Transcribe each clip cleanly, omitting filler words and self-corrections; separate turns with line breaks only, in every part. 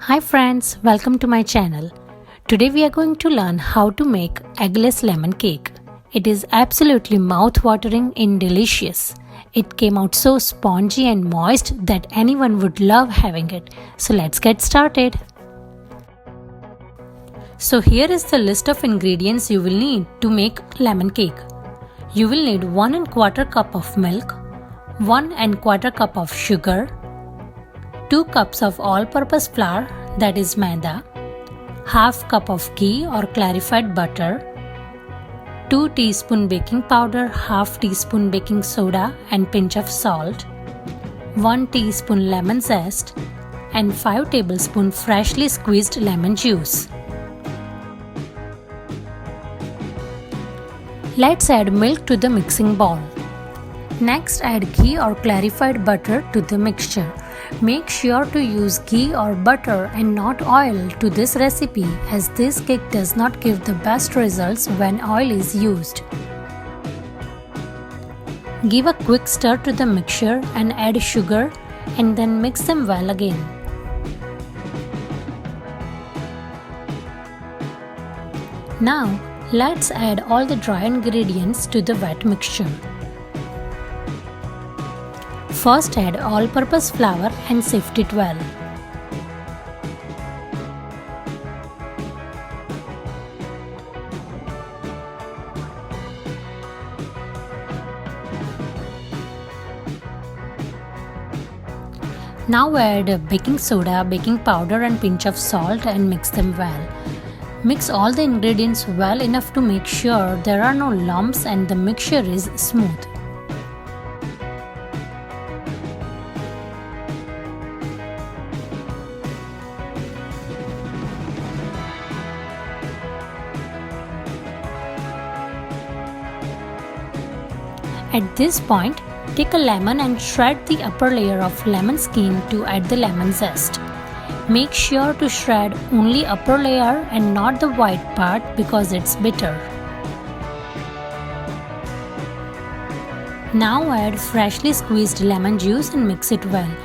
Hi friends, welcome to my channel. Today we are going to learn how to make eggless lemon cake. It is absolutely mouth-watering and delicious. It came out so spongy and moist that anyone would love having it. So let's get started. So here is the list of ingredients you will need to make lemon cake. You will need 1 1/4 cup of milk, 1 1/4 cup of sugar, 2 cups of all-purpose flour, that is maida, half cup of ghee or clarified butter, 2 teaspoon baking powder, half teaspoon baking soda and pinch of salt, 1 teaspoon lemon zest and 5 tablespoons freshly squeezed lemon juice. Let's add milk to the mixing bowl. Next, add ghee or clarified butter to the mixture. Make sure to use ghee or butter and not oil to this recipe, as this cake does not give the best results when oil is used. Give a quick stir to the mixture and add sugar and then mix them well again. Now, let's add all the dry ingredients to the wet mixture. First, add all-purpose flour and sift it well. Now add baking soda, baking powder and pinch of salt and mix them well. Mix all the ingredients well enough to make sure there are no lumps and the mixture is smooth. At this point, take a lemon and shred the upper layer of lemon skin to add the lemon zest. Make sure to shred only upper layer and not the white part because it's bitter. Now add freshly squeezed lemon juice and mix it well.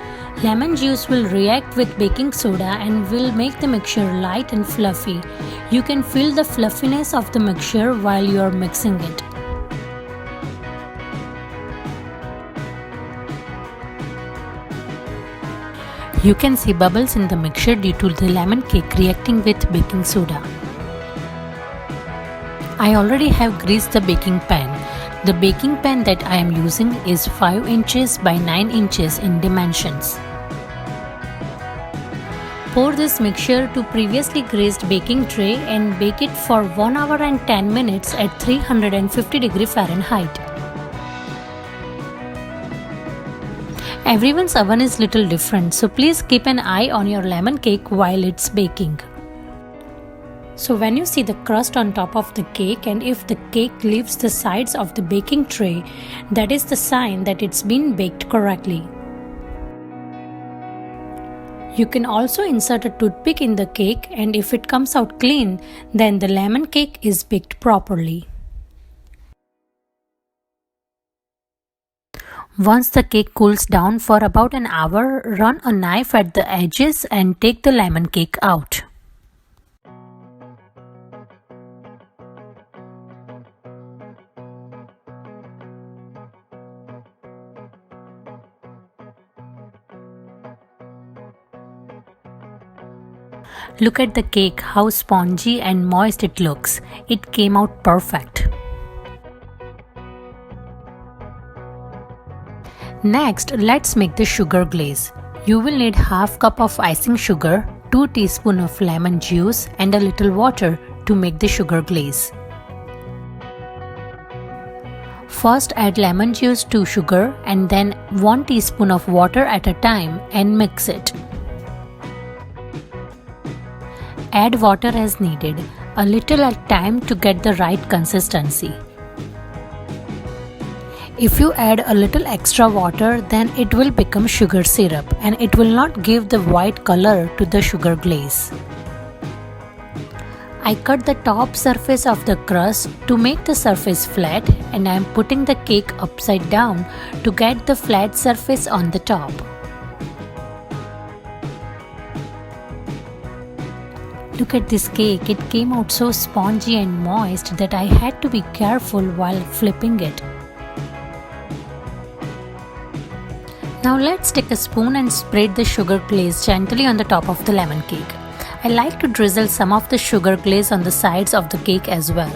Lemon juice will react with baking soda and will make the mixture light and fluffy. You can feel the fluffiness of the mixture while you are mixing it. You can see bubbles in the mixture due to the lemon cake reacting with baking soda. I already have greased the baking pan. The baking pan that I am using is 5 inches by 9 inches in dimensions. Pour this mixture to previously greased baking tray and bake it for 1 hour and 10 minutes at 350° Fahrenheit. Everyone's oven is little different, so please keep an eye on your lemon cake while it's baking. So when you see the crust on top of the cake and if the cake leaves the sides of the baking tray, that is the sign that it's been baked correctly. You can also insert a toothpick in the cake, and if it comes out clean, then the lemon cake is baked properly. Once the cake cools down for about an hour, run a knife at the edges and take the lemon cake out. Look at the cake, how spongy and moist it looks. It came out perfect. Next, let's make the sugar glaze. You will need half cup of icing sugar, 2 teaspoons of lemon juice and a little water to make the sugar glaze. First, add lemon juice to sugar and then 1 teaspoon of water at a time and mix it. Add water as needed, a little at a time to get the right consistency. If you add a little extra water, then it will become sugar syrup and it will not give the white color to the sugar glaze. I cut the top surface of the crust to make the surface flat, and I am putting the cake upside down to get the flat surface on the top. Look at this cake, it came out so spongy and moist that I had to be careful while flipping it. Now let's take a spoon and spread the sugar glaze gently on the top of the lemon cake. I like to drizzle some of the sugar glaze on the sides of the cake as well.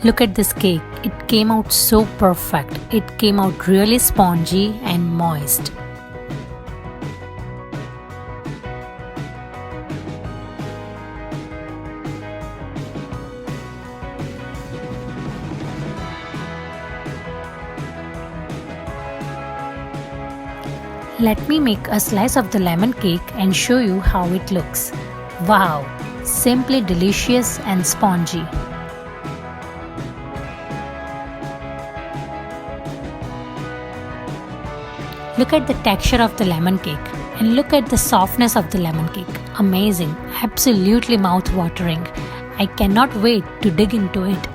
Look at this cake, it came out so perfect. It came out really spongy and moist. Let me make a slice of the lemon cake and show you how it looks. Wow, simply delicious and spongy. Look at the texture of the lemon cake and look at the softness of the lemon cake. Amazing, absolutely mouth-watering. I cannot wait to dig into it.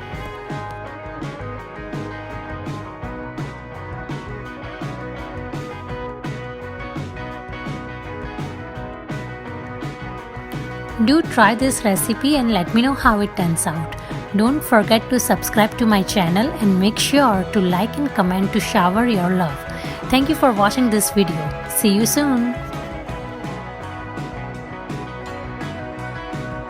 Do try this recipe and let me know how it turns out. Don't forget to subscribe to my channel and make sure to like and comment to shower your love. Thank you for watching this video. See you soon.